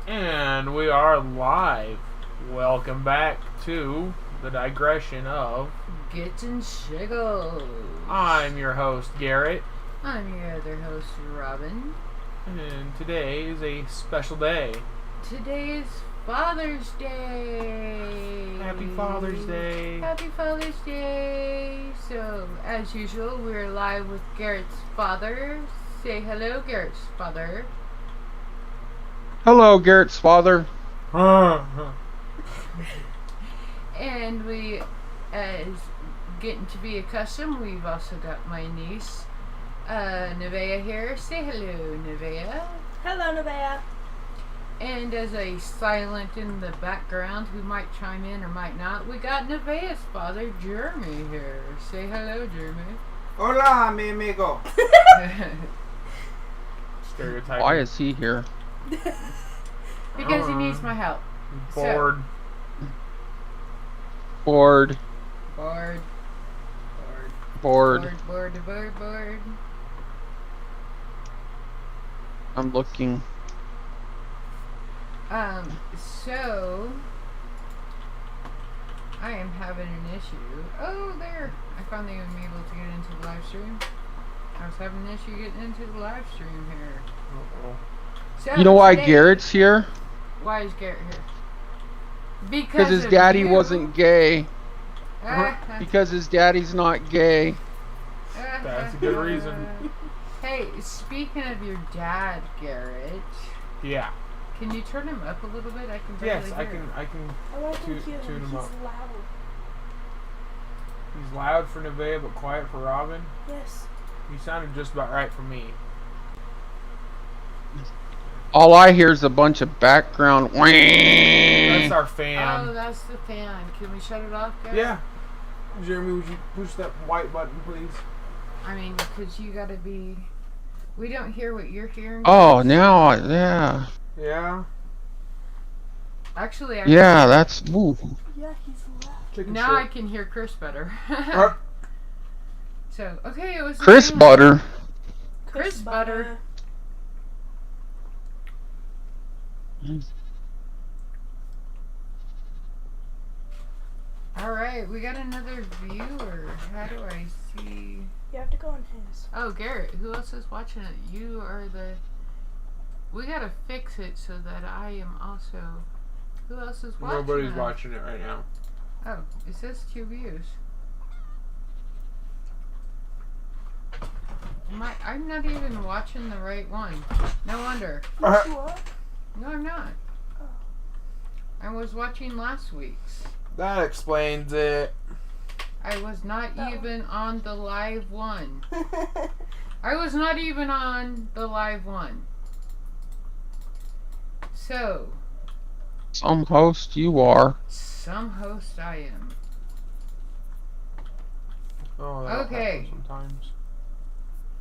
And we are live. Welcome back to the Digression of Gits and Shiggels. I'm your host, Garrett. I'm your other host, Robin. And today is a special day. Today is Father's Day. Happy Father's Day. Happy Father's Day. So, as usual, we're live with Garrett's father. Say hello, Garrett's father. Hello, Garrett's father. And we, as getting to be accustomed, we've also got my niece, Nevaeh here. Say hello, Nevaeh. Hello, Nevaeh. And as a silent in the background who might chime in or might not, we got Nevaeh's father, Jeremy, here. Say hello, Jeremy. Hola, mi amigo. Stereotyping. Why is he here? Because he needs my help. Bored. Bored. Bored. Bored. Bored. I'm looking. So I am having an issue. Oh, there. I finally am able to get into the live stream. I was having an issue getting into the live stream here. Uh-oh. So You know why today- Garrett's here? Why is Garrett here? Because his of daddy you. wasn't gay. Uh-huh. Because his daddy's not gay. That's a good reason. Hey, speaking of your dad, Garrett, Yeah. can you turn him up a little bit? I can barely Yes, hear I him. can. I like him Tune cute. him He's up. loud. He's loud for Nevaeh, but quiet for Robin. Yes. He sounded just about right for me. All I hear is a bunch of background. That's our Oh, fan. that's the fan. Can we shut it off, Garrett? Yeah. Jeremy, would you push that white button, please? I mean, because you gotta be... We don't hear what you're hearing. Oh, now, yeah. Yeah. Actually, I Yeah, that's. Ooh. Yeah, he's loud. Chicken now I shit. can hear Chris better. So, okay, it was... the Chris same- Butter. Chris Butter. Alright, we got another viewer. How do I see... You have to go on his. Oh, Garrett, who else is watching it? You are the... We gotta fix it so that I am also... Who else is watching Nobody's it? watching it right now. Oh, it says 2 views. I'm not even watching the right one. No wonder. Yes, you are. No, I'm not. Oh. I was watching last week's. That explains it. I was not That even on the live one. I was not even on the live one. So, Some host you are. some host I am. Oh, that'll Okay. happen sometimes.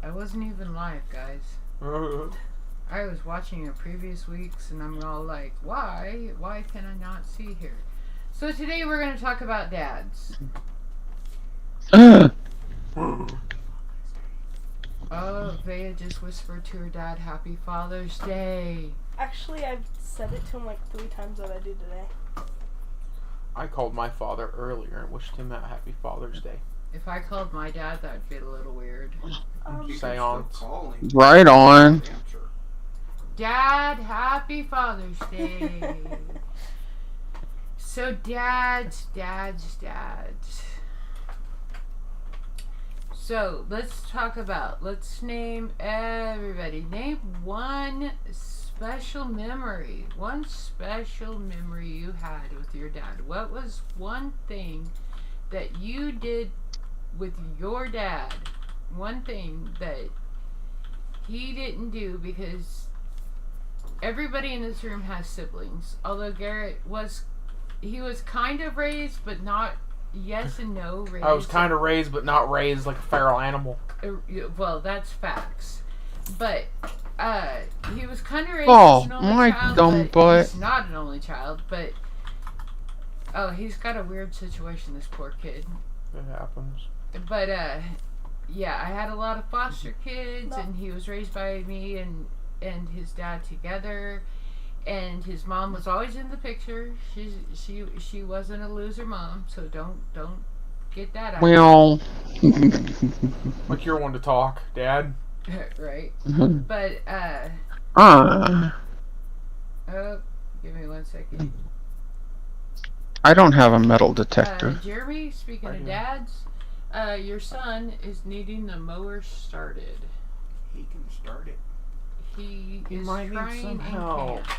I wasn't even live, guys. I was watching a previous week's and I'm all like, why? Why can I not see here? So today we're going to talk about dads. Oh, Vea just whispered to her dad, Happy Father's Day. Actually, I've said it to him like 3 times that I did today. I called my father earlier and wished him a happy Father's Day. If I called my dad, that would be a little weird. Seance. Right on. Dad, Happy Father's Day. So dads. So let's name everybody. Name one special memory you had with your dad. What was one thing that you did with your dad? One thing that he didn't do, because everybody in this room has siblings. Although Garrett was kind of raised, but not yes and no raised. I was kind of raised, but not raised like a feral animal. Well, that's facts. But he was kind of raised Oh, as an only my child, dumb but butt. he's not an only child. But he's got a weird situation. This poor kid. It happens. But yeah, I had a lot of foster kids, and he was raised by me and his dad together. And his mom was always in the picture. She wasn't a loser mom, so don't get that out. Well. Like you're one to talk, Dad. Right. But oh, give me 1 second. I don't have a metal detector. Jeremy, speaking of dads, your son is needing the mower started. He can start it. He is might need trying some and help. can't.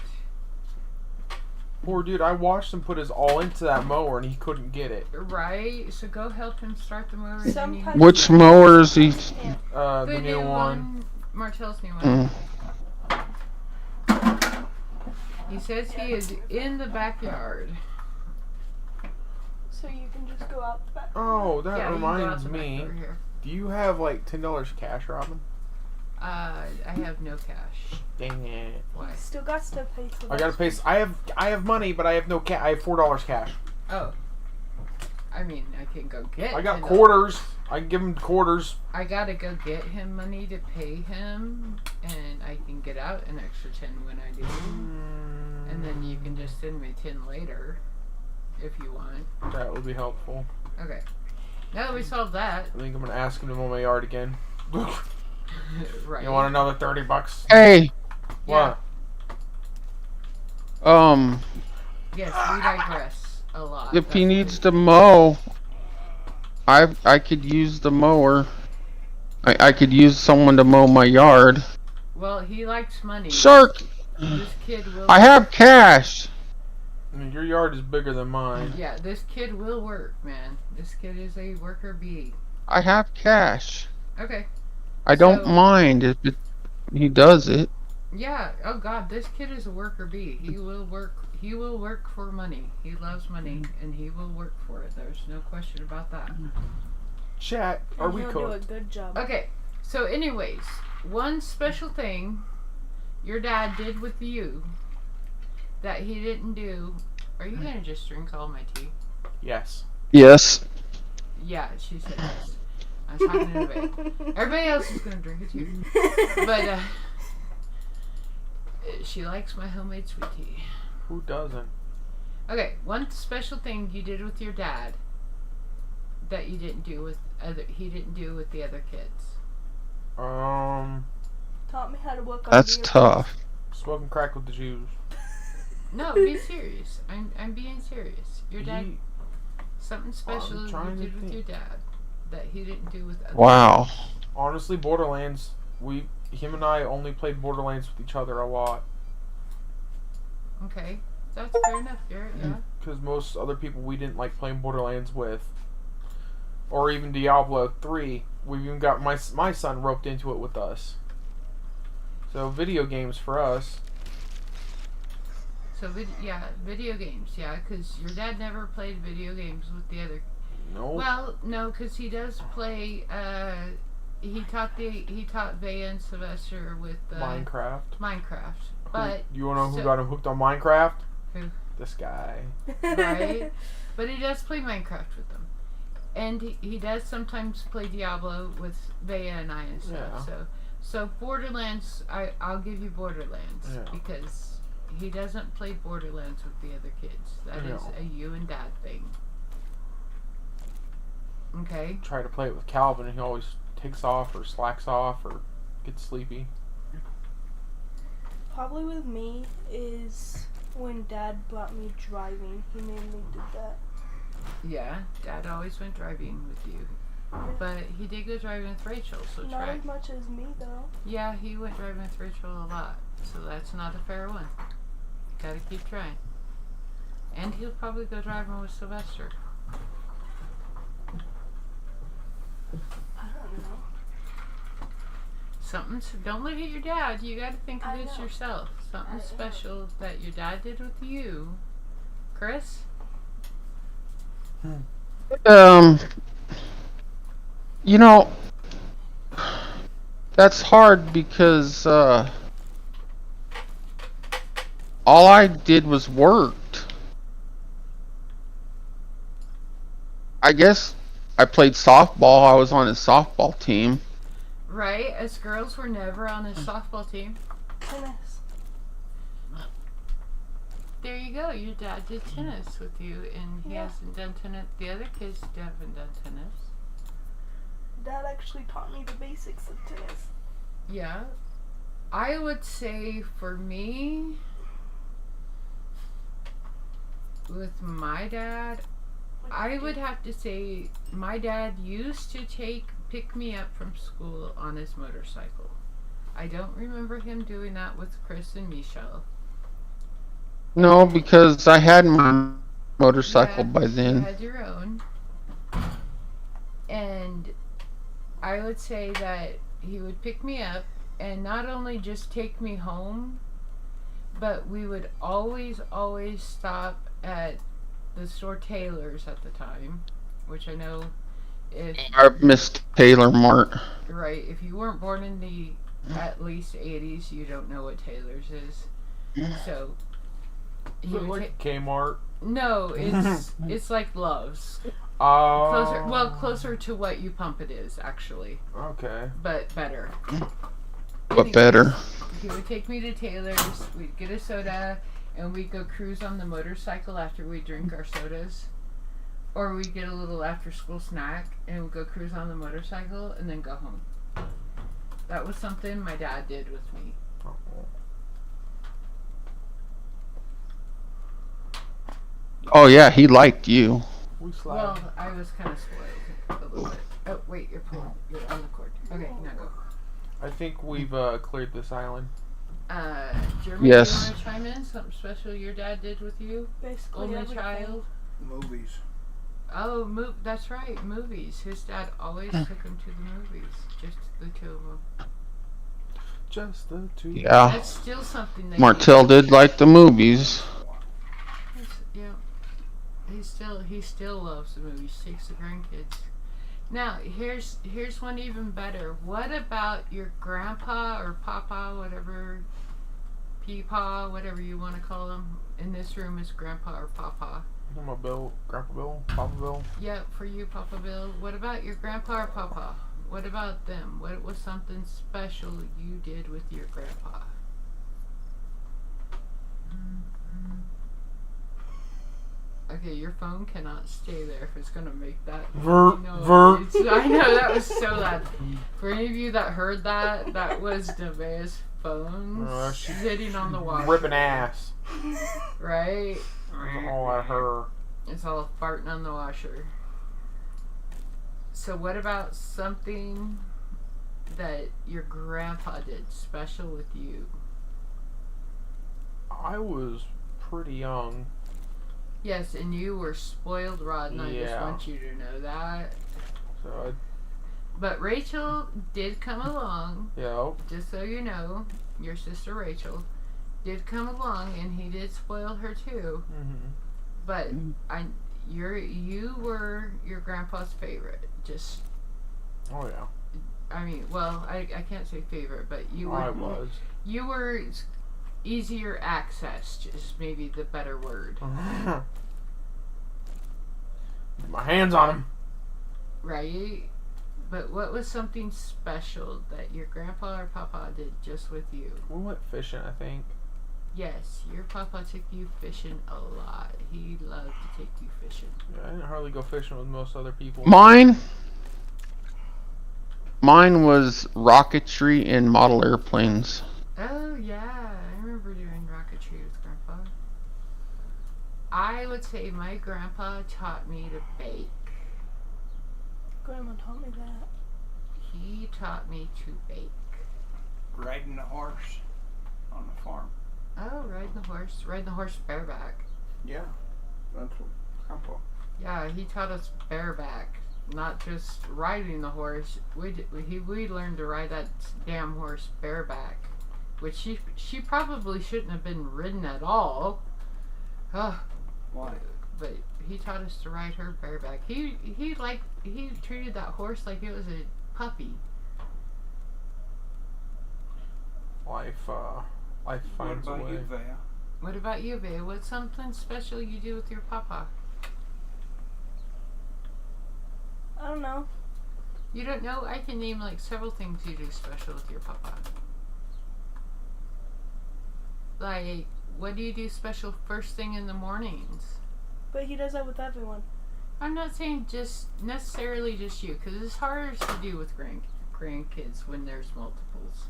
Poor dude, I watched him put his all into that mower and he couldn't get it. Right, so go help him start the mower. Sometimes- Which mower is he? The new one. Martell's new one. Mm. He says he is in the backyard. So you can just go out the back. Oh, that Yeah, you can go out reminds the back me. door here. Do you have like $10 cash, Robin? I have no cash. Dang it. Why? Still got to pay for I gotta pay. I have money, but I have no cash. I have $4 cash. Oh. I mean, I can go get I got $10. quarters. I can give him quarters. I gotta go get him money to pay him, and I can get out an extra 10 when I do. And then you can just send me 10 later, if you want. That would be helpful. Okay. Now that we solved that, I think I'm gonna ask him to mow my yard again. right? You want another $30? Hey. What? Yes, we digress a lot. If he needs to mow, I could use the mower. I could use someone to mow my yard. Well, he likes money. Shark. This kid will. I have cash. I mean, your yard is bigger than mine. Yeah, this kid will work, man. This kid is a worker bee. I have cash. Okay. I don't So- mind if he does it. Yeah. Oh God, this kid is a worker bee. He will work. He will work for money. He loves money, and he will work for it. There's no question about that. Chat, are we He'll do a cooked? good job. Okay. So, anyways, one special thing your dad did with you that he didn't do. Are you gonna just drink all my tea? Yes. Yes. Yeah, she said yes. I'm talking in a bit. Everybody else is gonna drink it too. But she likes my homemade sweet tea. Who doesn't? Okay, one special thing you did with your dad that you didn't do with he didn't do with the other kids. Taught me how to work on That's beer. tough. Smoking crack with the Jews. No, be serious. I'm being serious. Your dad, He- something special you trying to did with think. your dad that he didn't do with other. Wow. Honestly, Borderlands. Him and I only played Borderlands with each other a lot. Okay, that's fair enough, Garrett. Yeah. Because most other people we didn't like playing Borderlands with. Or even Diablo 3. We've even got my son roped into it with us. So video games for us. So video games, yeah, because your dad never played video games with the other. No. Well, no, because he does play. He taught Vea and Sylvester with Minecraft. Minecraft, but You wanna know who so- got him hooked on Minecraft? Who? This guy. Right? But he does play Minecraft with them, and he does sometimes play Diablo with Vea and I and stuff. Yeah. So Borderlands, I'll give you Borderlands Yeah. because he doesn't play Borderlands with the other kids. That is No. a you and dad thing. Okay. Try to play it with Calvin and he always takes off or slacks off or gets sleepy. Probably with me is when Dad brought me driving. He mainly did that. Yeah, Dad always went driving with you. But he did go driving with Rachel, so Not try. as much as me though. Yeah, he went driving with Rachel a lot, so that's not a fair one. Gotta keep trying. And he'll probably go driving with Sylvester. I don't know. Don't look at your dad. You gotta think of I this know. yourself. Something I know. special that your dad did with you. Chris? You know, that's hard because all I did was worked. I guess I played softball. I was on his softball team. Right? Us girls were never on his softball team. Tennis. there you go. Your dad did tennis with you, and he hasn't done tennis. The other kids haven't done tennis. Dad actually taught me the basics of tennis. Yeah. I would say for me, with my dad, I would have to say my dad used to pick me up from school on his motorcycle. I don't remember him doing that with Chris and Michelle. No, because I had my motorcycle by then. You had your own. And I would say that he would pick me up and not only just take me home, but we would always stop at the store Taylor's at the time, which I know if I missed Taylor Mart. right, if you weren't born in the at least 80s, you don't know what Taylor's is. So Is it like Kmart? no, it's like Love's. Oh. Closer to what you pump it is actually, Okay. but better. But better. He would take me to Taylor's. We'd get a soda, and we'd go cruise on the motorcycle after we drink our sodas, or we'd get a little after-school snack and we'd go cruise on the motorcycle and then go home. That was something my dad did with me. Oh yeah, he liked you. We slide. Well, I was kind of spoiled a little bit. Oh wait, you're on the cord. Okay, now go. I think we've cleared this island. Jeremy, Yes. do you want to chime in? Something special your dad did with you? Basically Only everything. child? Movies. Oh, that's right, movies. His dad always took him to the movies. Just the two of them. Just the two. Yeah. That's still something that Martell did like the movies. Yeah. He still loves the movies. Takes the grandkids. Now, here's one even better. What about your grandpa or papa, whatever, peepaw, whatever you want to call him? In this room is grandpa or papa. My Bill, Grandpa Bill, Papa Bill. Yeah, for you, Papa Bill. What about your grandpa or papa? What about them? What was something special you did with your grandpa? Okay, your phone cannot stay there if it's gonna make that Ver- noise. I know that was so loud. For any of you that heard that, that was Nevaeh's phone She's sitting on the washer. Ripping ass. Right? That's all I heard. It's all farting on the washer. So what about something that your grandpa did special with you? I was pretty young. Yes, and you were spoiled rotten. I just Yeah. want you to know that. So But Rachel did come along, just so you know, your sister Rachel did come along, and he did spoil her too. Mm-hmm. But you were your grandpa's favorite. Just, Oh yeah. I mean, well, I can't say favorite, but you were. I was. You were easier access, is maybe the better word. Get my hands on him. Right? But what was something special that your grandpa or papa did just with you? We went fishing, I think. Yes, your papa took you fishing a lot. He loved to take you fishing. Yeah, I didn't hardly go fishing with most other people. Mine was rocketry and model airplanes. Oh, yeah. I remember doing rocketry with grandpa. I would say my grandpa taught me to bake. Grandma taught me that. He taught me to bake. Riding a horse on the farm. Oh, riding the horse bareback. Yeah. That's what Grandpa. Yeah, he taught us bareback, not just riding the horse. We learned to ride that damn horse bareback, which she probably shouldn't have been ridden at all. Why? But he taught us to ride her bareback. He treated that horse like it was a puppy. Life finds a What about way. you, Vea? What about you, babe? What's something special you do with your papa? I don't know. You don't know? I can name like several things you do special with your papa. Like what do you do special first thing in the mornings? But he does that with everyone. I'm not saying just necessarily just you, because it's harder to do with grandkids when there's multiples.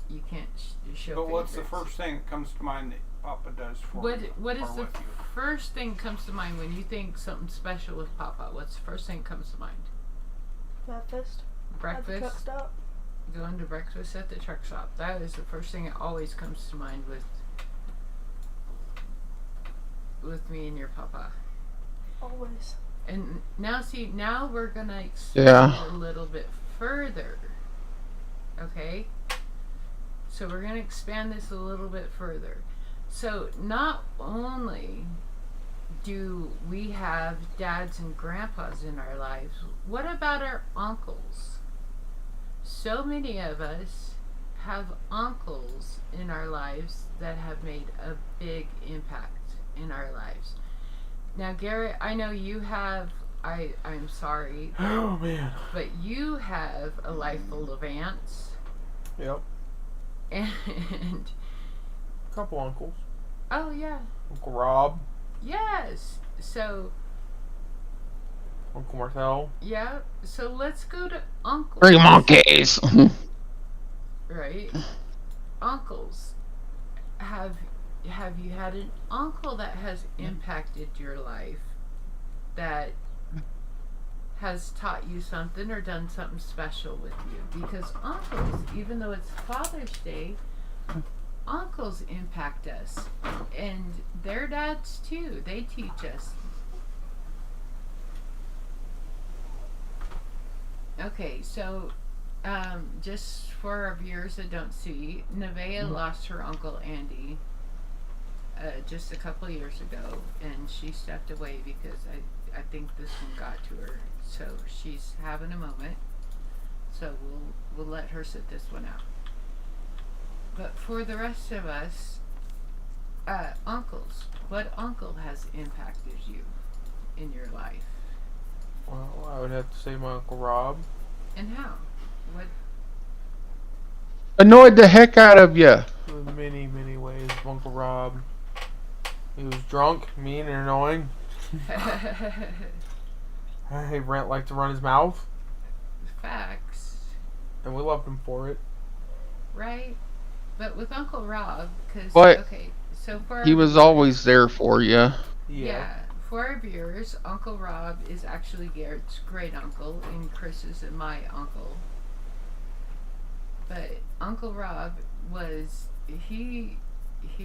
You can't show. But what's the favorites. first thing that comes to mind that Papa does for What you? What is or the with you? first thing that comes to mind when you think something special with Papa? What's the first thing that comes to mind? Breakfast. At the truck Breakfast. stop. Going to breakfast at the truck stop. That is the first thing that always comes to mind with me and your Papa. Always. And now we're gonna expand Yeah. it a little bit further. Okay? So we're gonna expand this a little bit further. So not only do we have dads and grandpas in our lives, what about our uncles? So many of us have uncles in our lives that have made a big impact in our lives. Now, Garrett, I know you have, I'm sorry, Oh man. but you have a life full of aunts Yep. and, Couple uncles. oh yeah, Uncle Rob, yes. So, Uncle Martel. yeah, so let's go to uncles. 3 monkeys. Right? Uncles. Have you had an uncle that has impacted your life, that has taught you something or done something special with you? Because uncles, even though it's Father's Day, uncles impact us, and their dads too. They teach us. Okay, so just for our viewers that don't see, Nevaeh lost her uncle Andy just a couple years ago, and she stepped away because I think this one got to her. So she's having a moment. So we'll let her sit this one out. But for the rest of us, uncles, what uncle has impacted you in your life, Well, I would have to say my Uncle Rob. and how? What? Annoyed the heck out of you. In many, many ways, Uncle Rob. He was drunk, mean, and annoying. Hey, Brent liked to run his mouth, Facts, and we loved him for it. right? But with Uncle Rob, because But okay, so for he was always there for you. yeah, for our viewers, Uncle Rob is actually Garrett's great uncle, and Chris's and my uncle. But Uncle Rob was he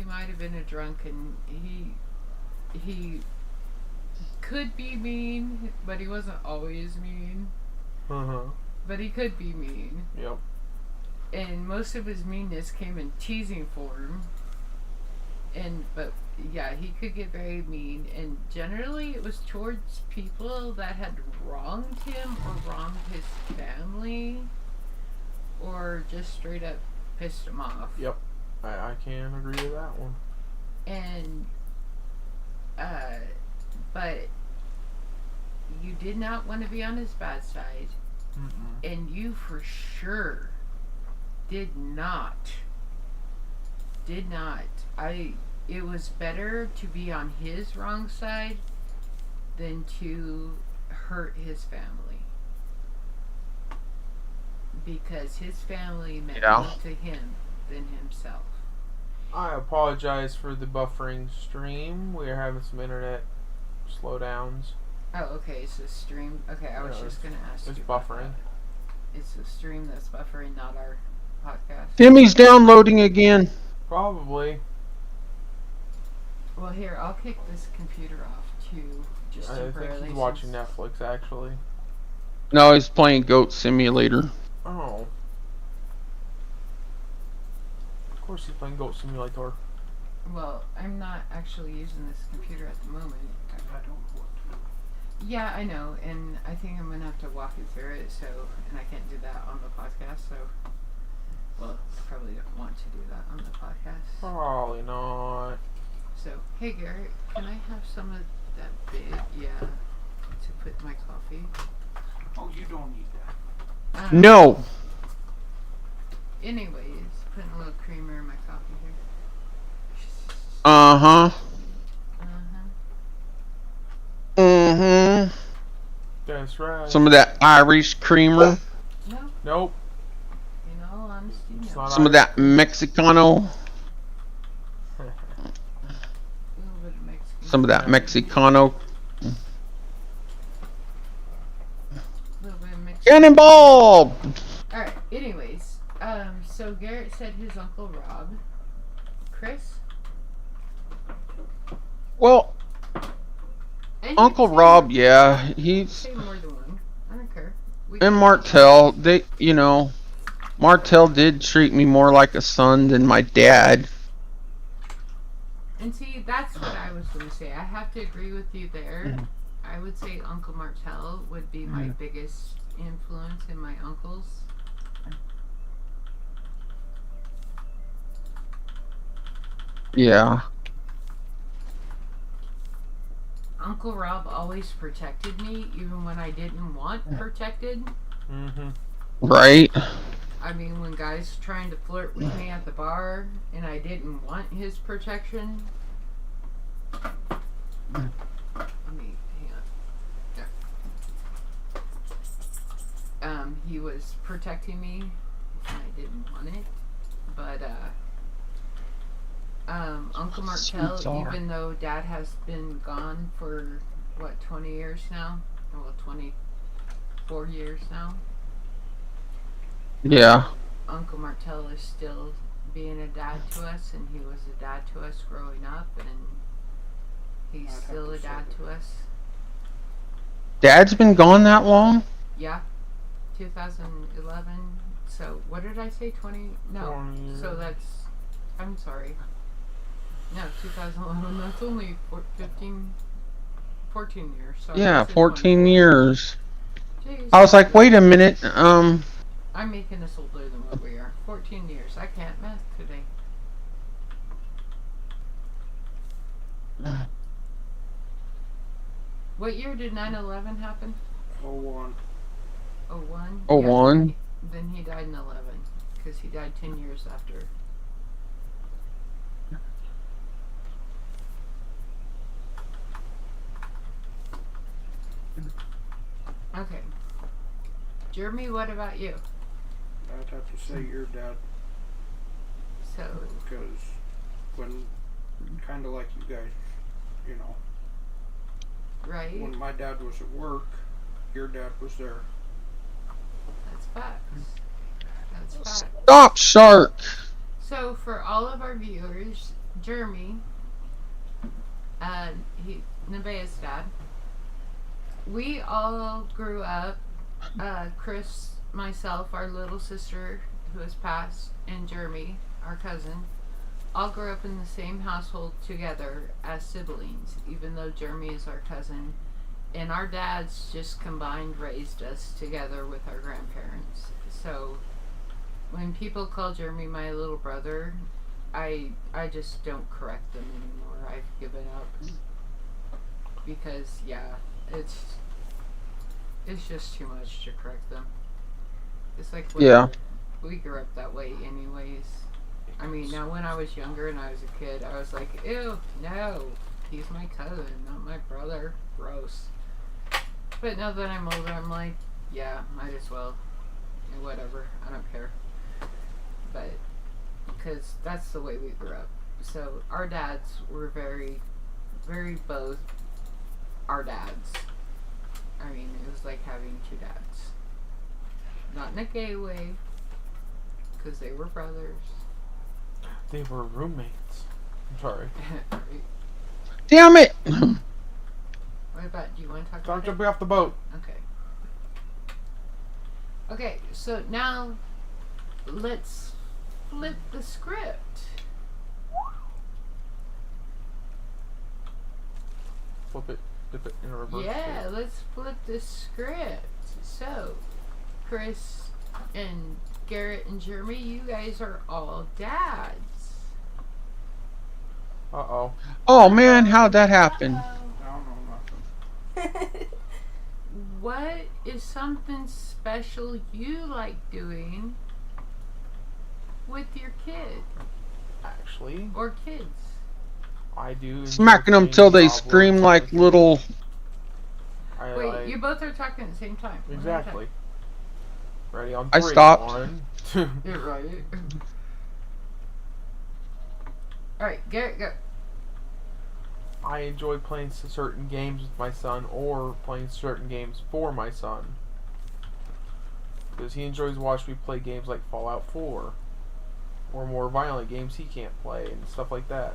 might have been a drunk, and he could be mean, but he wasn't always mean. But he could be mean. Yep. And most of his meanness came in teasing form. But yeah, he could get very mean, and generally it was towards people that had wronged him or wronged his family, or just straight up pissed him off. Yep. I can agree with that one. And but you did not want to be on his bad side, and you for sure did not. It was better to be on his wrong side than to hurt his family, because his family meant Yeah. more to him than himself. I apologize for the buffering stream. We are having some internet slowdowns. Oh, okay, it's a stream. Okay, I was Yeah, just gonna ask It's you about buffering. that. It's a stream that's buffering, not our podcast. Timmy's downloading again. Probably. Well, here, I'll kick this computer off too, just I think temporarily. he's watching since- Netflix, actually. No, he's playing Goat Simulator. Oh. Of course he's playing Goat Simulator. Well, I'm not actually using this computer at the moment. I don't know what to do. Yeah, I know, and I think I'm gonna have to walk you through it. So, and I can't do that on the podcast. So, well, I probably don't want to do that on the podcast. Probably not. So, hey Garrett, can I have some of that big, to put in my coffee? Oh, you don't need that. No. Anyways, putting a little creamer in my coffee here. Uh-huh. Uh-huh. Mm-hmm. That's right. Some of that Irish creamer. No, Nope. in all honesty, It's no. not Some of Irish that cream. Mexicano. A little bit of Mexican. Some of that Yeah. Mexicano. A little bit of Mexican. Cannonball! Alright, anyways. So Garrett said his Uncle Rob. Chris? Well, And you Uncle can say Rob, more- yeah, you can he's say more than one. I don't care. We and can- Martell. They, you know, Martell did treat me more like a son than my dad. And see, that's what I was going to say. I have to agree with you there. Mhm. I would say Uncle Martell would be my biggest influence in my uncles. Yeah. Uncle Rob always protected me, even when I didn't want protected. Mm-hmm. Right. I mean, when guys trying to flirt with me at the bar, and I didn't want his protection. Let me hang on. Yeah. He was protecting me, and I didn't want it. But Uncle Martell, even though Dad has been gone for what 20 years now, well 24 years now. Yeah. Uncle Martell is still being a dad to us, and he was a dad to us growing up, and he's I'd still a have to dad say to us. Dad's been gone that long? Yeah, 2011. So what did I say? 20? No. 20 years. So that's. I'm sorry. No, 2011. That's only 14 years. So Yeah, I said 14 24. years. Jeez. I was like, wait a minute. I'm making us older than what we are. 14 years. I can't math today. What year did 9/11 happen? 01. 01? 01. Yeah, then he died in 11. Because he died 10 years after. Okay. Jeremy, what about you? I'd have to say your dad, So, because when, kind of like you guys, you know, right? when my dad was at work, your dad was there. That's facts. That's facts. Stop, shark. So, for all of our viewers, Jeremy, Nevaeh's dad, we all grew up, Chris, myself, our little sister who has passed, and Jeremy, our cousin, all grew up in the same household together as siblings, even though Jeremy is our cousin. And our dads just combined raised us together with our grandparents. So when people call Jeremy my little brother, I just don't correct them anymore. I've given up. Because yeah, it's just too much to correct them. It's like we grew up that way anyways. I mean, now when I was younger and I was a kid, I was like, ew, no, he's my cousin, not my brother. Gross. But now that I'm older, I'm like, yeah, might as well. Yeah, whatever, I don't care. But, because that's the way we grew up. So, our dads were very, very both our dads. I mean, it was like having two dads. Not in a gay way, because they were brothers. They were roommates. I'm sorry. Right? Damn it. What about, do you want to talk Don't about jump it? off the boat. Okay. Okay, so now let's flip the script. Flip it, dip it in reverse. Yeah, let's flip the script. So, Chris and Garrett and Jeremy, you guys are all dads. Uh-oh. Oh, man, how'd that happen? I don't know nothing. What is something special you like doing with your kid Actually, or kids? I do enjoy Smacking them playing till they Diablo scream and like Genshin. little. I Wait, like- you both are talking at the same time. One at a time. Exactly. Ready on I 3. stopped. 1. You're right. Alright, Garrett, go. I enjoy playing certain games with my son or playing certain games for my son. Because he enjoys watching me play games like Fallout 4 or more violent games he can't play and stuff like that.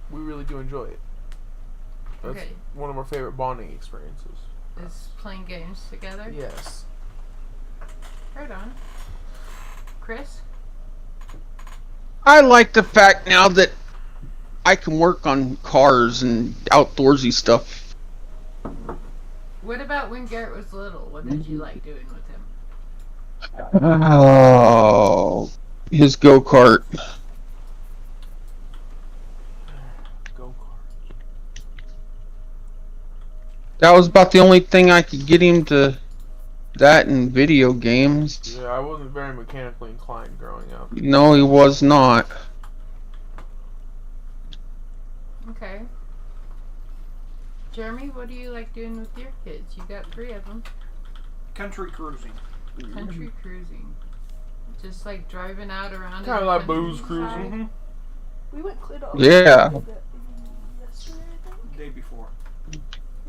We really do enjoy it. That's Okay. one of our favorite bonding experiences. Is playing games together? Yes. Right on. Chris? I like the fact now that I can work on cars and outdoorsy stuff. What about when Garrett was little? What did you like doing with him? Oh, his go-kart. Go-kart. That was about the only thing I could get him to. That and video games. Yeah, I wasn't very mechanically inclined growing up. No, he was not. Okay. Jeremy, what do you like doing with your kids? You got 3 of them. Country cruising. Country cruising. Just like driving out around. Kinda in the like booze countryside? cruising. We went Cliddock. Yeah. Yesterday, I think. Day before.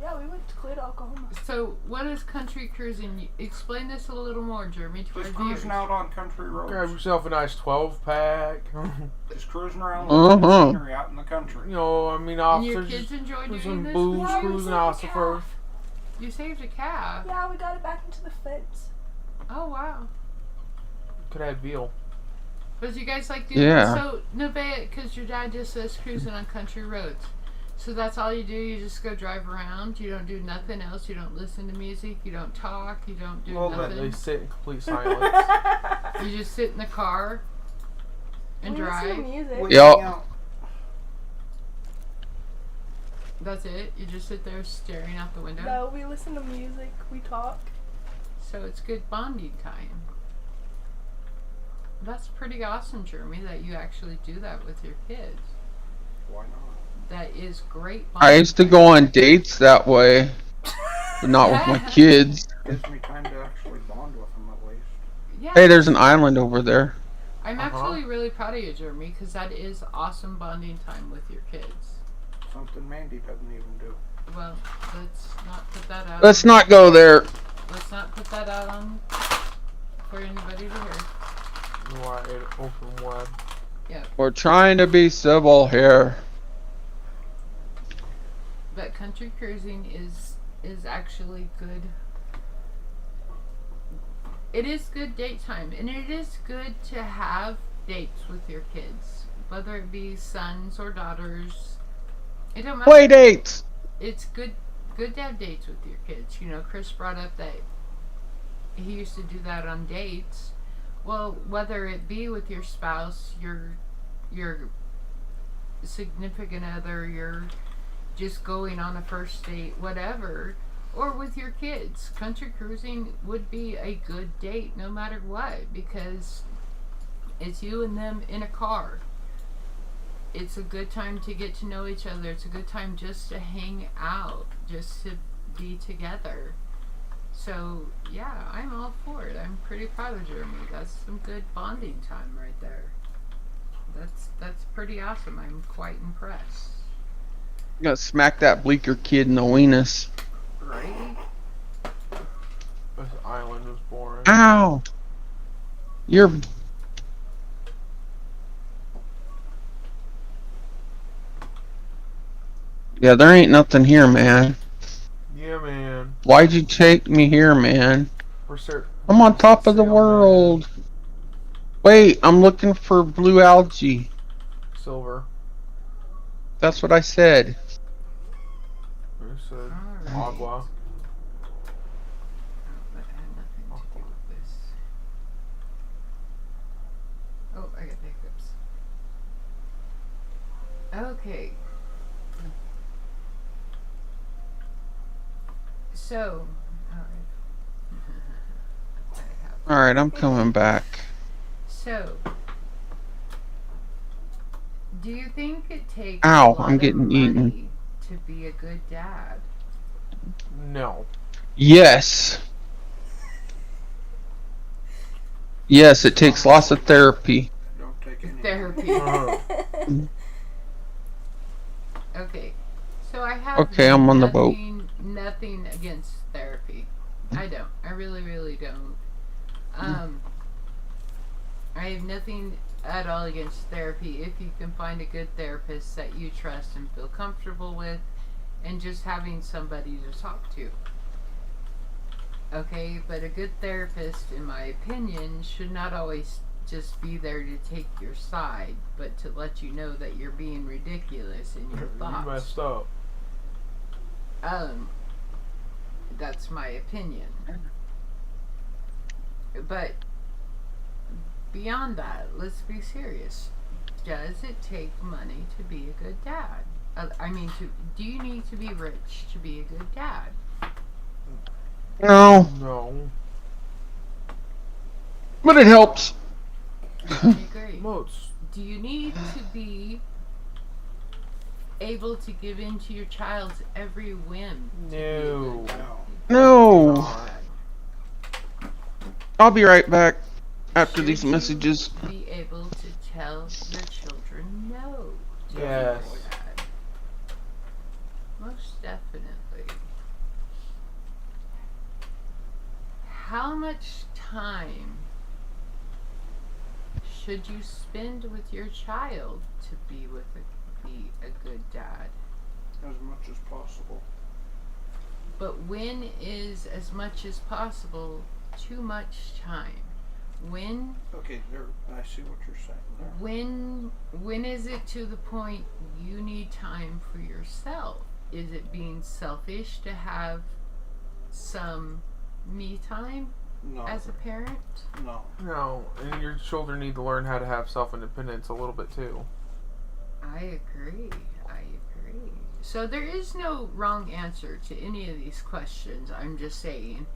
Yeah, we went to Clid, Oklahoma. So, what is country cruising? Explain this a little more, Jeremy, to our Just viewers. cruising out on country Grab roads. yourself a nice 12-pack. Just cruising around Uh-huh. looking at scenery out in the country. You know, I mean, And your officers kids enjoy put doing some this? booze Yeah, we cruising saved off the the calf. first. You saved a calf. Yeah, we got it back into the fence. Oh, wow. Could have veal. But you guys like doing Yeah. So, Nevaeh, because your dad just says cruising on country roads. So that's all you do? You just go drive around? You don't do nothing else? You don't listen to music? You don't talk? You don't do Well, but They nothing? sit in complete silence. You just sit in the car and we listen to drive? music. We Yup. hang out. That's it? You just sit there staring out the window? No, we listen to music. We talk. So it's good bonding time. That's pretty awesome, Jeremy, that you actually do that with your kids. Why not? That is great bonding I used to time. go on dates that way, but not with my kids. Gives me time to actually bond with them at least. Yeah. Hey, there's an island over there. I'm Uh-huh. actually really proud of you, Jeremy, because that is awesome bonding time with your kids. Something Mandy doesn't even do. Well, let's not put that out. Let's on- not go there. Let's not put that out on for anybody to hear. Wide open web. We're trying to be civil here. But country cruising is actually good. It is good date time, and it is good to have dates with your kids, whether it be sons or daughters. It don't matter. Play dates. It's good to have dates with your kids. You know, Chris brought up that he used to do that on dates. Well, whether it be with your spouse, your significant other, you're just going on a first date, whatever, or with your kids, country cruising would be a good date no matter what, because it's you and them in a car. It's a good time to get to know each other. It's a good time just to hang out, just to be together. So, yeah, I'm all for it. I'm pretty proud of Jeremy. That's some good bonding time right there. That's pretty awesome. I'm quite impressed. I'm gonna smack that bleaker kid in the weenus. Right? This island was boring. Ow! You're. Yeah, there ain't nothing here, man. Yeah, man. Why'd you take me here, man? For certain. I'm on top of the world. Wait, I'm looking for blue algae. Silver. That's what I said. Who said Alright. agua? That had nothing to do with this. Oh, I got the hiccups. Okay. So, Alright, I'm coming back. So, Do you think it takes Ow, a lot I'm of getting money eaten. to be a good dad? No. Yes. Yes, it takes lots of therapy. Don't take any. Therapy. Uh, Okay. So I have Okay, I'm on the boat. nothing against therapy. I don't. I really, really don't. I have nothing at all against therapy if you can find a good therapist that you trust and feel comfortable with, and just having somebody to talk to. Okay, but a good therapist, in my opinion, should not always just be there to take your side, but to let you know that you're being ridiculous in your you thoughts. messed up. That's my opinion. But beyond that, let's be serious. Does it take money to be a good dad? Do you need to be rich to be a good dad? No, No. but it helps. I agree. Most. Do you need to be able to give in to your child's every whim? To be a good dad? No. God. I'll be right back after Should these you messages. be able to tell your children no to Yes. being a dad? Most definitely. How much time should you spend with your child to be a good dad? As much as possible. But when is as much as possible too much time? When Okay, there. I see what you're saying there. when is it to the point you need time for yourself? Is it being selfish to have some me time No. as a parent? No. No, and your children need to learn how to have self-independence a little bit too. I agree. So there is no wrong answer to any of these questions. I'm just saying.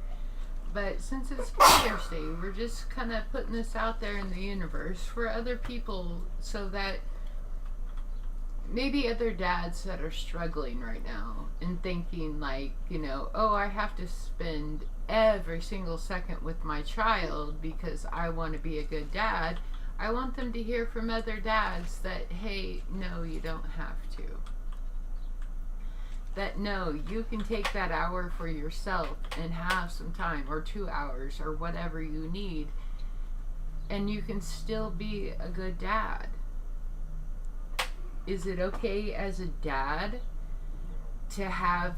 But since it's Father's Day, we're just kind of putting this out there in the universe for other people, so that maybe other dads that are struggling right now and thinking like, oh, I have to spend every single second with my child because I want to be a good dad. I want them to hear from other dads that, hey, no, you don't have to. That no, you can take that hour for yourself and have some time, or 2 hours, or whatever you need, and you can still be a good dad. Is it okay as a dad to have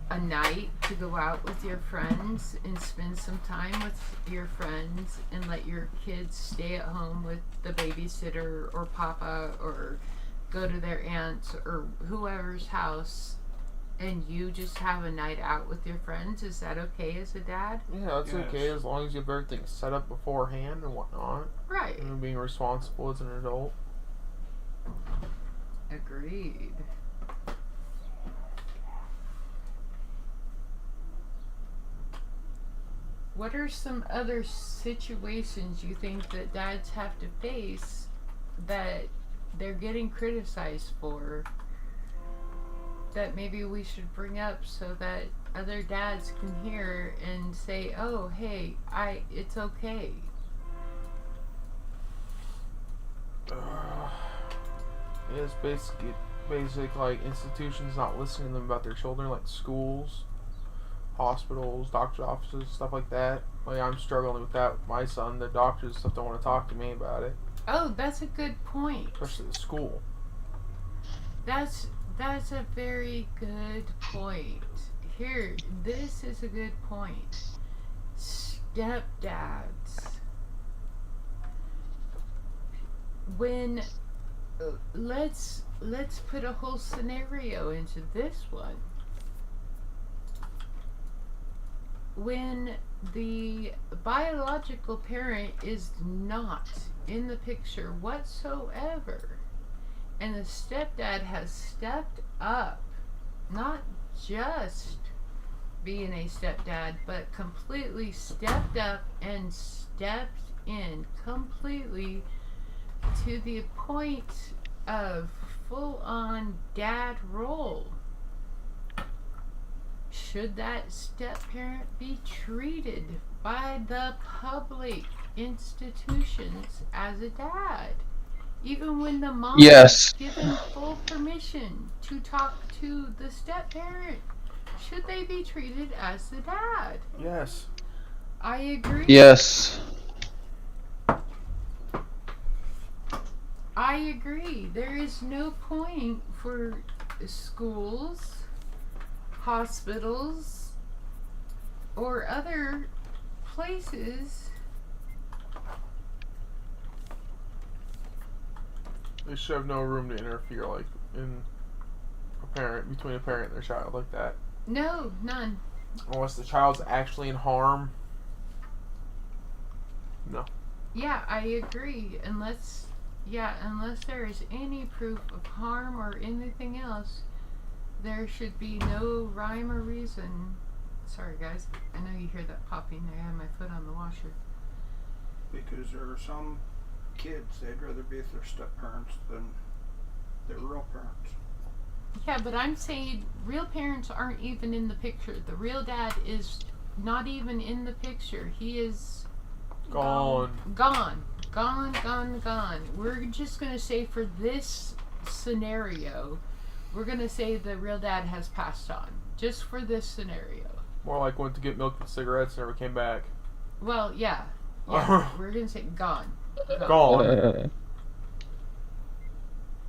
a night to go out with your friends and spend some time with your friends and let your kids stay at home with the babysitter or papa, or go to their aunt's or whoever's house, and you just have a night out with your friends? Is that okay as a dad? Yeah, that's Yes. okay as long as you have everything set up beforehand and whatnot. Right. And being responsible as an adult. Agreed. What are some other situations you think that dads have to face that they're getting criticized for, that maybe we should bring up so that other dads can hear and say, oh, hey, it's okay? It's basic like institutions not listening to them about their children, like schools, hospitals, doctor's offices, stuff like that. Like, I'm struggling with that with my son. The doctors and stuff don't want to talk to me about it, Oh, that's a good point. especially the school. That's a very good point. Here, this is a good point. Stepdads. When let's put a whole scenario into this one. When the biological parent is not in the picture whatsoever, and the stepdad has stepped up, not just being a stepdad, but completely stepped up and stepped in completely to the point a full-on dad role, should that step-parent be treated by the public institutions as a dad? Even when the mom Yes. is given full permission to talk to the step-parent, should they be treated as the dad? Yes. I agree. Yes. I agree. There is no point for schools, hospitals, or other places. They should have no room to interfere, like, in between a parent and their child like that. No, none. Unless the child's actually in harm. No. Yeah, I agree. Unless there is any proof of harm or anything else, there should be no rhyme or reason. Sorry, guys. I know you hear that popping. I have my foot on the washer. Because there are some kids, they'd rather be with their step parents than their real parents. Yeah, but I'm saying real parents aren't even in the picture. The real dad is not even in the picture. He is Gone. Gone. We're just going to say for this scenario, we're going to say the real dad has passed on. Just for this scenario. More like went to get milk and cigarettes and never came back. Well, yeah. We're going to say gone. Gone.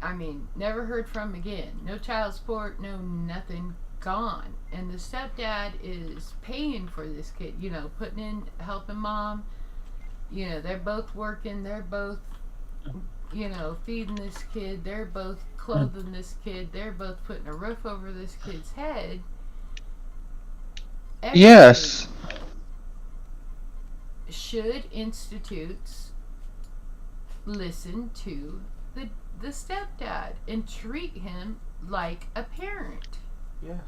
I mean, never heard from again. No child support, no nothing. Gone. And the stepdad is paying for this kid, putting in, helping mom. They're both working, they're both, feeding this kid, they're both clothing this kid, they're both putting a roof over this kid's head. Everything. Yes. Should institutes listen to the stepdad and treat him like a parent? Yes.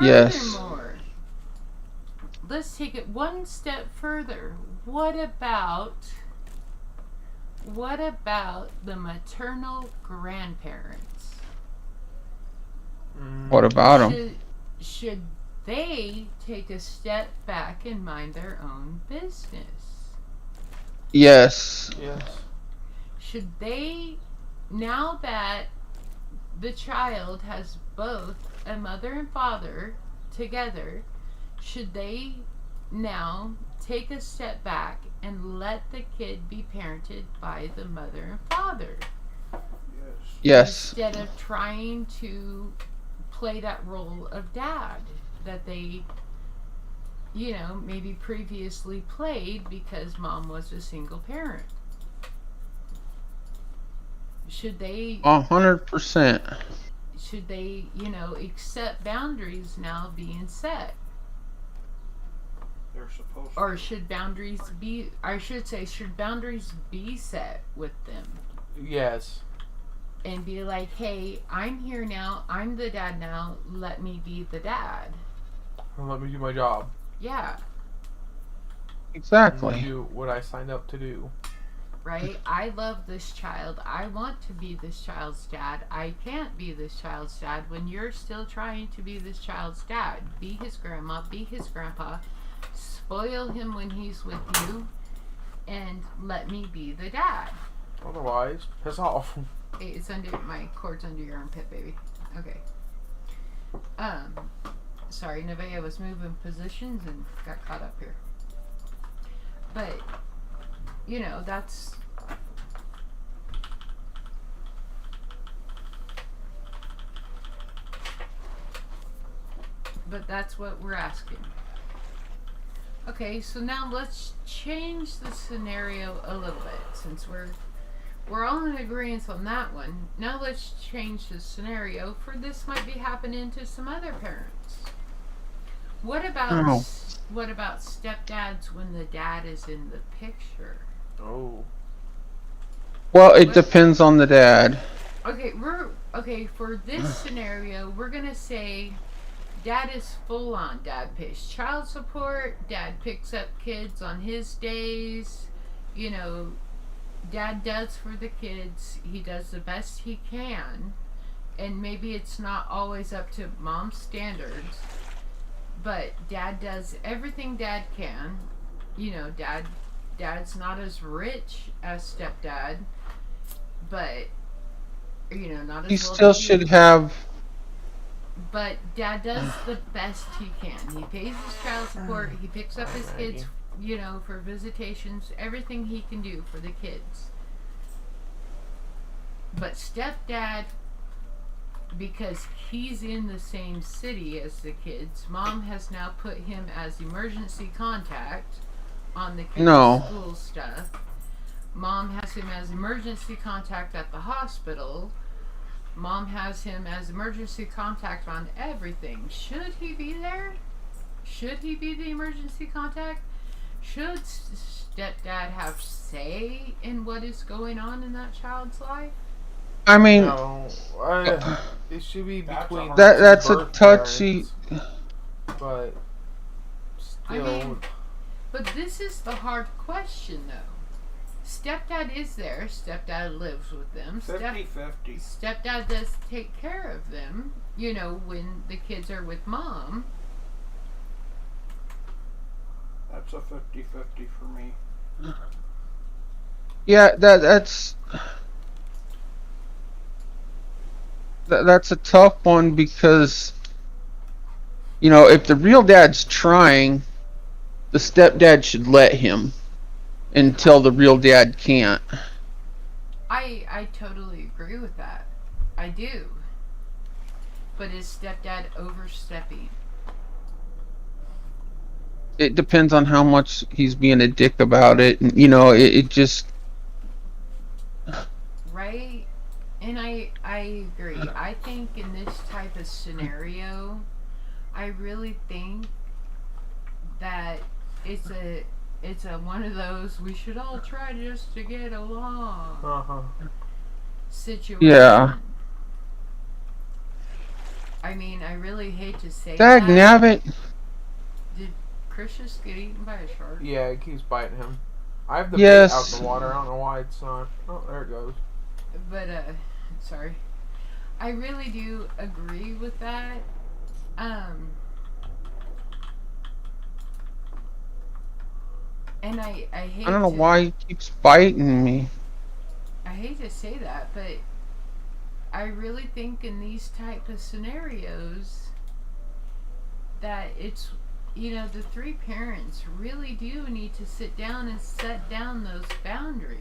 Yes. Furthermore, let's take it one step further. What about the maternal grandparents? What about them? Should they take a step back and mind their own business? Yes. Yes. Should they, now that the child has both a mother and father together, should they now take a step back and let the kid be parented by the mother and father? Yes. Instead of trying to play that role of dad that they, maybe previously played because mom was a single parent. Should they 100%. should they, accept boundaries now being set? They're supposed Or to. should boundaries be set with them? Yes. And be like, hey, I'm here now, I'm the dad now, let me be the dad. And let me do my job. Yeah, Exactly. Do what I signed up to do. right? I love this child. I want to be this child's dad. I can't be this child's dad when you're still trying to be this child's dad. Be his grandma, be his grandpa. Spoil him when he's with you. And let me be the dad. Otherwise, piss off. Hey, it's under my cord's under your armpit, baby. Okay. Sorry, Nevaeh was moving positions and got caught up here. But that's what we're asking. Okay, so now let's change the scenario a little bit since we're all in agreement on that one. Now let's change the scenario for this might be happening to some other parents. What about stepdads when the dad is in the picture? Oh. Well, it depends on the dad. Okay, for this scenario, we're gonna say dad is full on. Dad pays child support, dad picks up kids on his days, Dad does for the kids. He does the best he can, and maybe it's not always up to mom's standards, but Dad does everything Dad can. You know, Dad's not as rich as stepdad, but you know, not as He well still to should do. have. But Dad does the best he can. He pays his child support. He picks up his kids, you know, for visitations. Everything he can do for the kids. But stepdad, because he's in the same city as the kids, mom has now put him as emergency contact on the kids' No. school stuff. Mom has him as emergency contact at the hospital. Mom has him as emergency contact on everything. Should he be there? Should he be the emergency contact? Should stepdad have say in what is going on in that child's life? I mean, No, it should be between that's a birth touchy. parents, but still, I mean, but this is the hard question, though. Stepdad is there. Stepdad lives with them. 50-50. Stepdad does take care of them, you know, when the kids are with mom. That's a 50-50 for me. Yeah, that's a tough one because, you know, if the real dad's trying, the stepdad should let him until the real dad can't. I totally agree with that. I do. But is stepdad overstepping? It depends on how much he's being a dick about it. And, you know, it just. Right? And I agree. I think in this type of scenario, I really think that it's a one of those we should all try just to get along situation. Yeah. I mean, I really hate to say Dag that. nabbit. Did Chris just get eaten by a shark? yeah, it keeps biting him. I have the Yes. bait out in the water. I don't know why it's not. Oh, there it goes. But sorry. I really do agree with that. And I hate I don't know to, why he keeps biting me. I hate to say that, but I really think in these type of scenarios that it's, you know, the three parents really do need to sit down and set down those boundaries.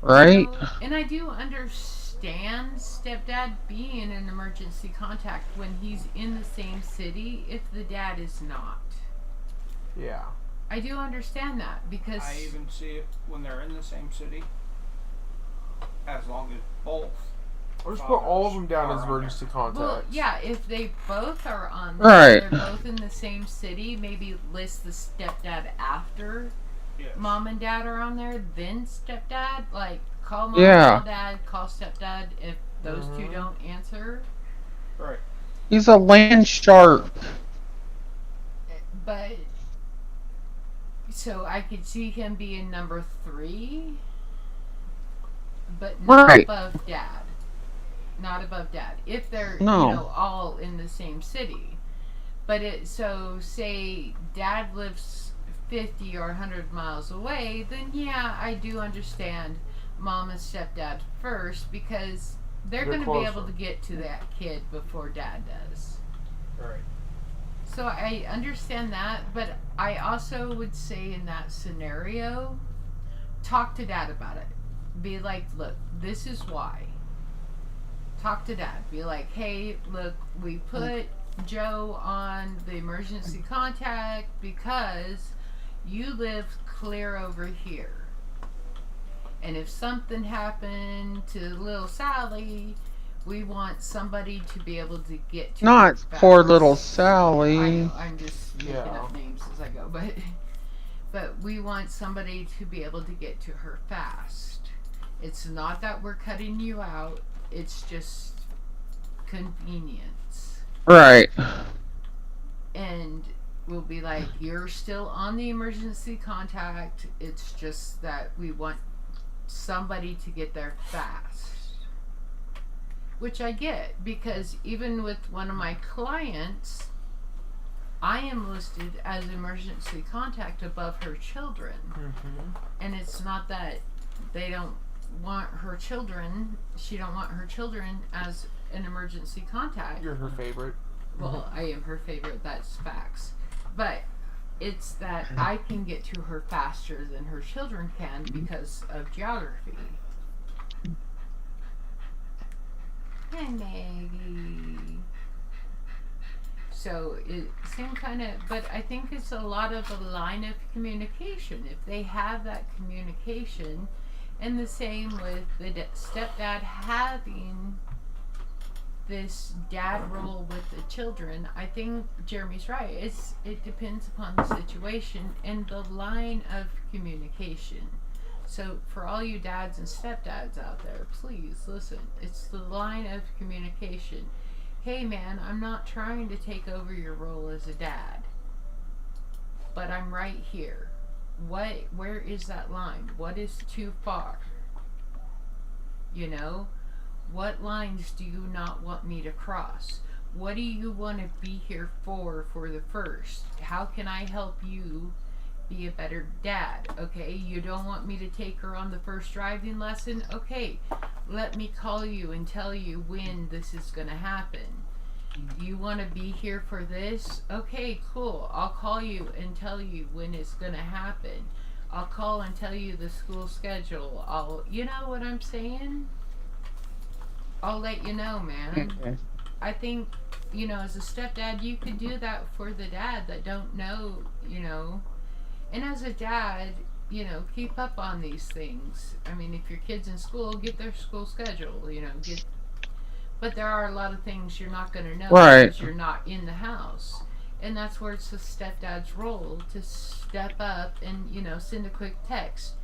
Right? You know? And I do understand stepdad being an emergency contact when he's in the same city if the dad is not. Yeah. I do understand that because I even see it when they're in the same city. As long as both. I'll just put all of them down as Are on emergency contacts. well, yeah, if they both are on Right. they're both in the same city, maybe list the stepdad after Yes. mom and dad are on there, then stepdad, like call mom, Yeah. call dad, call stepdad if those two don't answer. Right. He's a land shark. But so I could see him being number 3, but not Right. above dad. Not above dad. If they're No. you know all in the same city. But so say dad lives 50 or 100 miles away, then yeah, I do understand mom and stepdad first because they're They're going to be able closer. to get to that kid before dad does. Right. So I understand that, but I also would say in that scenario, talk to dad about it. Be like, look, this is why. Talk to dad. Be like, hey, look, we put Joe on the emergency contact because you live clear over here. And if something happened to little Sally, we want somebody to be able to get to her Not fast. poor little I Sally. know, I'm just making Yeah. up names as I go, but we want somebody to be able to get to her fast. It's not that we're cutting you out, it's just convenience. Right. And we'll be like, you're still on the emergency contact. It's just that we want somebody to get there fast. Which I get, because even with one of my clients, I am listed as emergency contact above her children. Mm-hmm. And it's not that they don't want her children, she don't want her children as an emergency contact. You're her favorite. Well, I am her favorite, that's facts. But it's that I can get to her faster than her children can because of geography. Hi, Maggie. So it same kind of, but I think it's a lot of a line of communication. If they have that communication, and the same with the stepdad having this dad role with the children, I think Jeremy's right. It depends upon the situation and the line of communication. So for all you dads and stepdads out there, please listen. It's the line of communication. Hey man, I'm not trying to take over your role as a dad, but I'm right here. Where is that line? What is too far? You know? What lines do you not want me to cross? What do you want to be here for the first? How can I help you be a better dad? Okay, you don't want me to take her on the first driving lesson? Okay, let me call you and tell you when this is going to happen. You want to be here for this? Okay, cool. I'll call you and tell you when it's going to happen. I'll call and tell you the school schedule. You know what I'm saying? I'll let you know, man. Okay. I think, as a stepdad, you could do that for the dad that don't know, And as a dad, keep up on these things. I mean, if your kid's in school, get their school schedule, But there are a lot of things you're not going to know because you're not in the house. And that's where it's the stepdad's role to step up and, send a quick text.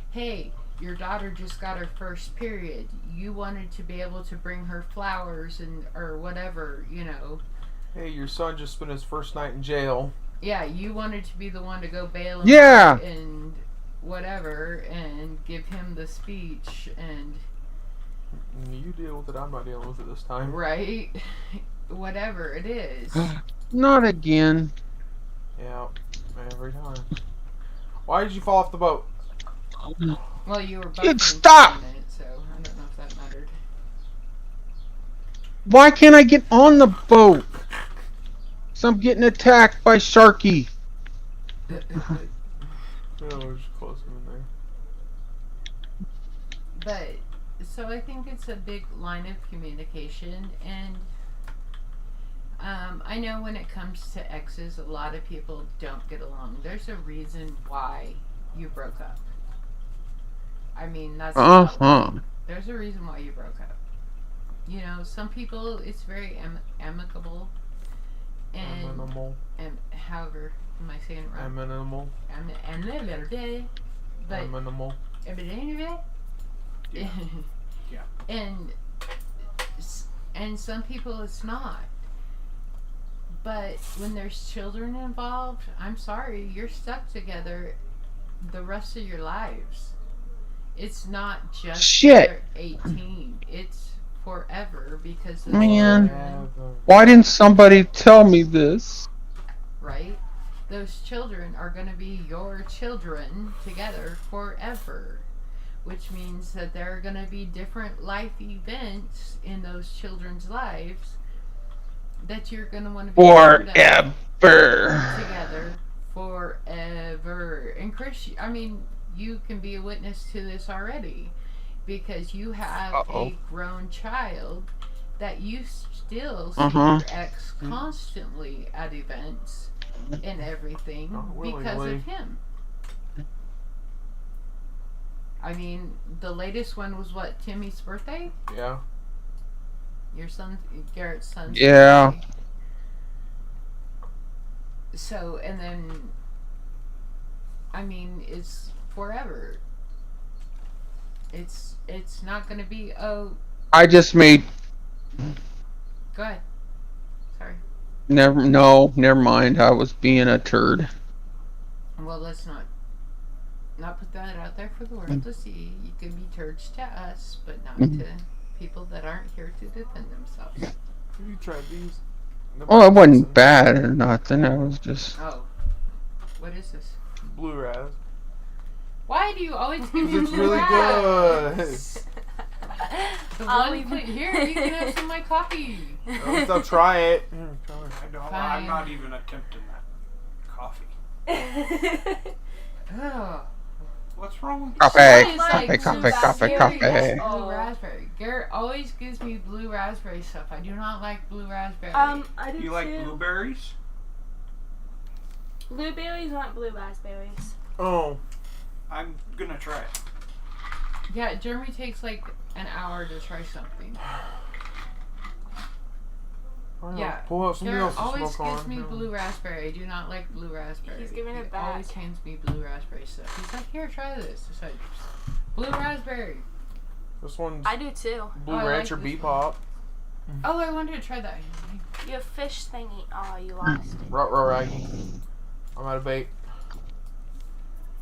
Hey, your daughter just got her first period. You wanted to be able to bring her flowers or whatever, Hey, your son just spent his first night in jail. Yeah, you wanted to be the one to go bail him Yeah. out and whatever and give him the speech and... You deal with it. I'm not dealing with it this time. Right? Whatever it is. Not again. Yeah, every time. Why did you fall off the boat? Well, you were Dude, buffering stop! for a minute, so I don't know if that mattered. Why can't I get on the boat? So I'm getting attacked by Sharky. No, we're just closing in there. But, so I think it's a big line of communication, and I know when it comes to exes, a lot of people don't get along. There's a reason why you broke up. I mean, that's there's a reason why you broke up. Some people, it's very amicable. And however, am I saying it right? Minimal. But Minimal. Yeah. And some people it's not. But when there's children involved, I'm sorry, you're stuck together the rest of your lives. It's not just till they're 18. It's forever because of Man. children. Why didn't somebody tell me this? Right? Those children are going to be your children together forever. Which means that there are going to be different life events in those children's lives that you're going to want to be together forever. And Chris, I mean, you can be a witness to this already because you have a grown child that you still see your ex constantly at events and everything because of him. I mean, the latest one was what, Timmy's birthday? Yeah. Your son, Garrett's son's Yeah. birthday. So, and then, I mean, it's forever. It's not going to be, I just made... Go ahead. Sorry. Never mind. I was being a turd. Well, let's not put that out there for the world to see. You can be turds to us, but not to people that aren't here to defend themselves. Have you tried these? Well, it wasn't bad or nothing. I was just. Oh, what is this? Blue raz. Why do you always give me It's blue really raz? The I'll one even- put here, you can have some of my coffee. At least I'll try it. Here, try it. I don't. Fine. I'm not even attempting that coffee. Oh. What's wrong with Coffee. Mine is Coffee, like coffee, blue coffee, raspberry. coffee. Yes, blue Oh. raspberry. Garrett always gives me blue raspberry stuff. I do not like blue raspberry. I do you? Like too. blueberries? Blueberries aren't blue raspberries. Oh, I'm gonna try it. Yeah, Jeremy takes like an hour to try something. Yeah, Pull out something else Garrett to always smoke gives on. me Yeah. blue raspberry. I do not like blue raspberry. He's giving it He back. always hands me blue raspberry stuff. He's like, here, try this. It's like, blue raspberry. This one's I do too. Blue Oh, I like Rancher this Bebop. Oh, I wanted to try that. Your fish thingy. Oh, you lost it. Raggy. I'm out of bait.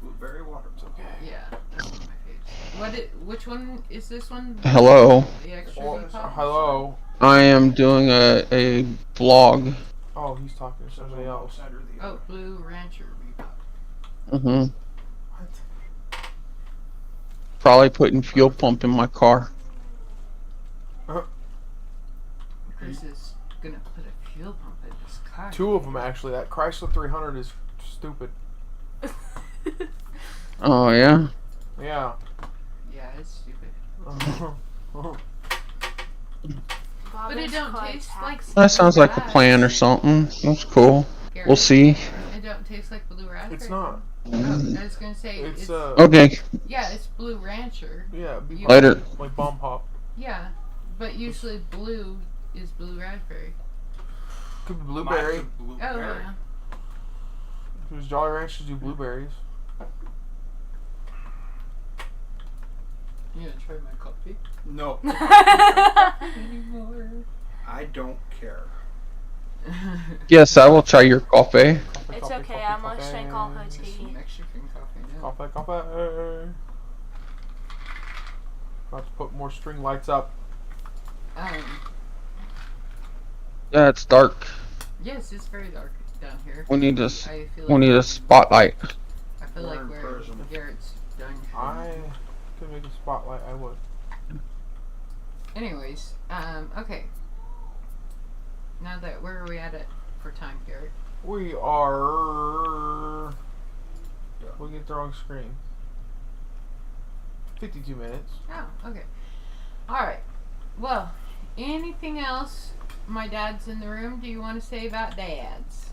Blueberry water. Okay. Yeah, that's one of my favorites. Which one is this one? Hello. The extra Oh, Bebop? hello. I am doing a vlog. Oh, he's talking to somebody else. Side or the Oh, other. Blue Rancher Bebop. Mm-hmm. What? Probably putting fuel pump in my car. Chris is gonna put a fuel pump in his car. Two of them actually. That Chrysler 300 is stupid. Oh yeah. Yeah. Yeah, it's stupid. Bob But it is don't quite taste taxing. like That sounds like a gas. plan or something. That's cool. Garrett, We'll see. It don't taste like blue raspberry. It's not. Oh, I was gonna say It's Okay. yeah, it's Blue Rancher. yeah, Bebop. Later. Like bomb pop. Yeah, but usually blue is blue raspberry. Could be blueberry. Mine's a Oh blueberry. yeah. Because Jolly Ranchers do blueberries. You gonna try my coffee? No, Anymore. I don't care. Yes, I will try your coffee. It's okay, I'm gonna drink all her tea. Mexican coffee now. Coffee. About to put more string lights up. Yeah, it's dark. Yes, it's very dark down here. We need a I feel we like need a spotlight. I feel We're like in where prison. Garrett's done. I could make a spotlight. I would. Anyways, okay. Now that where are we at it for time, Garrett? We are. We get the wrong screen. 52 minutes. Oh, okay. All right. Well, anything else? My dad's in the room. Do you want to say about dads?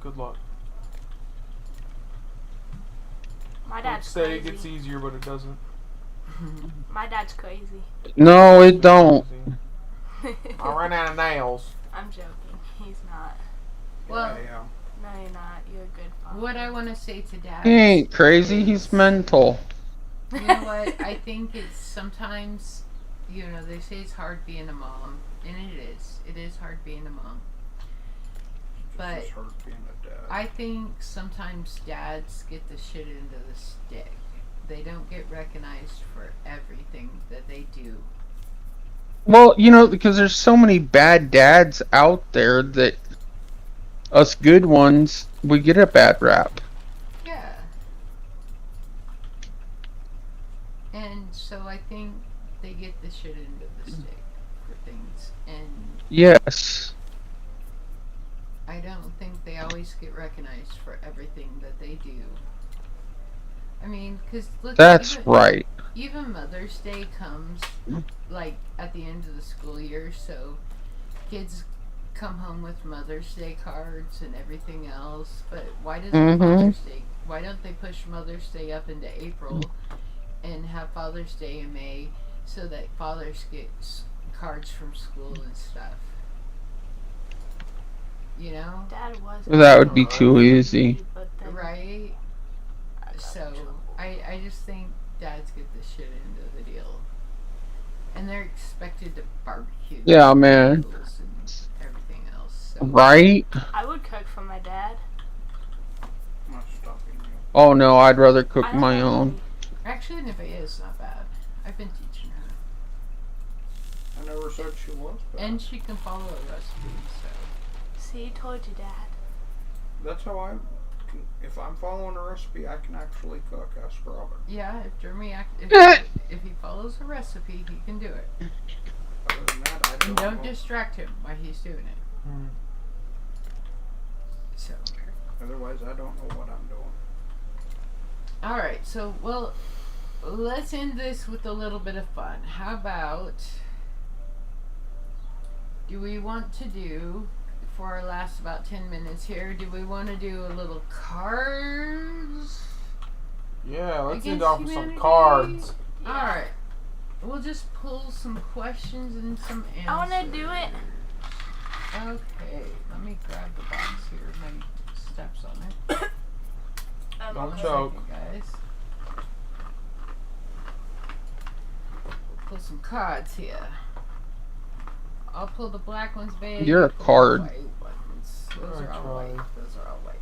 Good luck. My I'd dad's say it gets crazy. easier, but it doesn't. My dad's crazy. No, it don't. I ran out of nails. I'm joking. He's not. Well, Yeah. No, you're not. You're a good father. what I want to say to dads. He ain't crazy. He's mental. You know what? I think it's sometimes, you know, they say it's hard being a mom, and it is. It is hard being a mom. But It's hard being a dad. I think sometimes dads get the shit into the stick. They don't get recognized for everything that they do. Well, you know, because there's so many bad dads out there that us good ones, we get a bad rap. Yeah. And so I think they get the shit into the stick for things. And Yes. I don't think they always get recognized for everything that they do. I mean, because look, That's even, right. even Mother's Day comes like at the end of the school year, so kids come home with Mother's Day cards and everything else. But why doesn't Mhm. Father's Day? Why don't they push Mother's Day up into April and have Father's Day in May so that fathers get cards from school and stuff? You know, Dad was. That would be too easy. But then right? I got in So trouble. I just think dads get the shit into the deal. And they're expected to barbecue. Yeah, man. meals and everything else. So. Right? I would cook for my dad. I'm not stopping you. Oh no, I'd rather cook I don't my have own. any. Actually, Nevaeh's not bad. I've been teaching her. I never said she was, but And she can follow a recipe, so. See, told you, Dad. that's how I can, if I'm following a recipe, I can actually cook. Ask Robin. Yeah, if Jeremy if he follows a recipe, he can do it. Other than that, I And don't don't know. distract him while he's doing it. Hmm. So. Otherwise, I don't know what I'm doing. Alright, so, well, let's end this with a little bit of fun. How about. Do we want to do, for our last about 10 minutes here, do we want to do a little cards? Yeah, let's end Against off with some humanity? cards. Alright. We'll just pull some questions and some answers. I want to do it. Okay, let me grab the box here. My steps on it. Don't One choke. second, guys. Pull some cards here. I'll pull the black ones, babe. You're a Pull the card. white ones. Those I are all tried. white. Those are all white.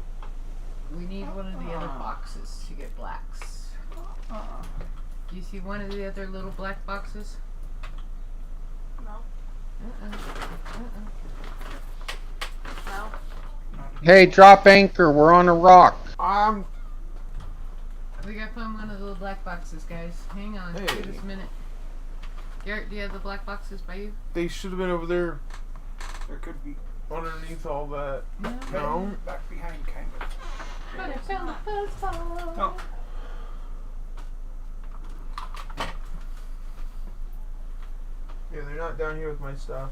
We need one of the other boxes to get blacks. Do you see one of the other little black boxes? No. No. Hey, drop anchor. We're on a rock. We gotta find one of the little black boxes, guys. Hang on. Hey. Give us a minute. Garrett, do you have the black boxes by you? They should have been over there There could be underneath all that. No. No. back behind, kind of. But I found the first one. No. Yeah, they're not down here with my stuff.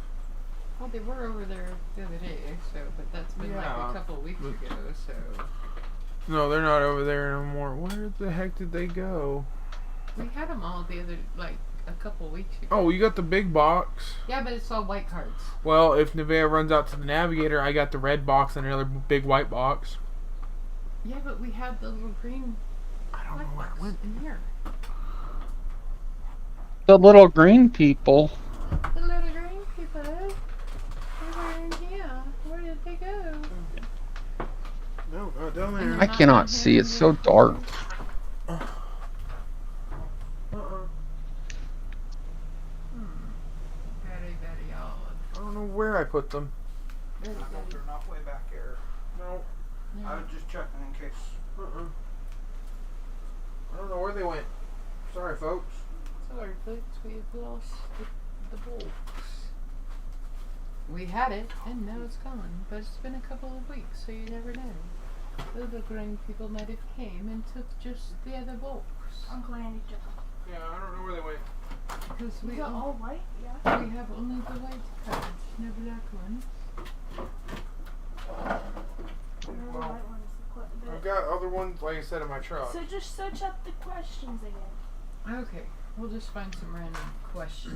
Well, they were over there the other day, so, but that's been Yeah, like a couple of weeks but- ago, so. No, they're not over there no more. Where the heck did they go? We had them all the other, like, a couple of weeks ago. Oh, you got the big box. Yeah, but it's all white cards. Well, if Nevaeh runs out to the navigator, I got the red box and another big white box. Yeah, but we had the little green I don't know white where box it went. in here. The little green people. The little green people, they were in here. Where did they go? No, not down And there. I cannot see. It's so dark. Very, very odd. I don't know where I put them. Very, I hope very. they're not way back here. No. I was just checking in case. I don't know where they went. Sorry, folks. Sorry, folks, we've lost the box. We had it, and now it's gone. But it's been a couple of weeks, so you never know. The green people might have came and took just the other box. Uncle Andy took them. Yeah, I don't know where they went. Because We we, got on- all white, yeah. we have only the white cards, no black ones. The Well, white ones. I've got other ones, like I said, in my truck. So just search up the questions again. Okay, we'll just find some random questions.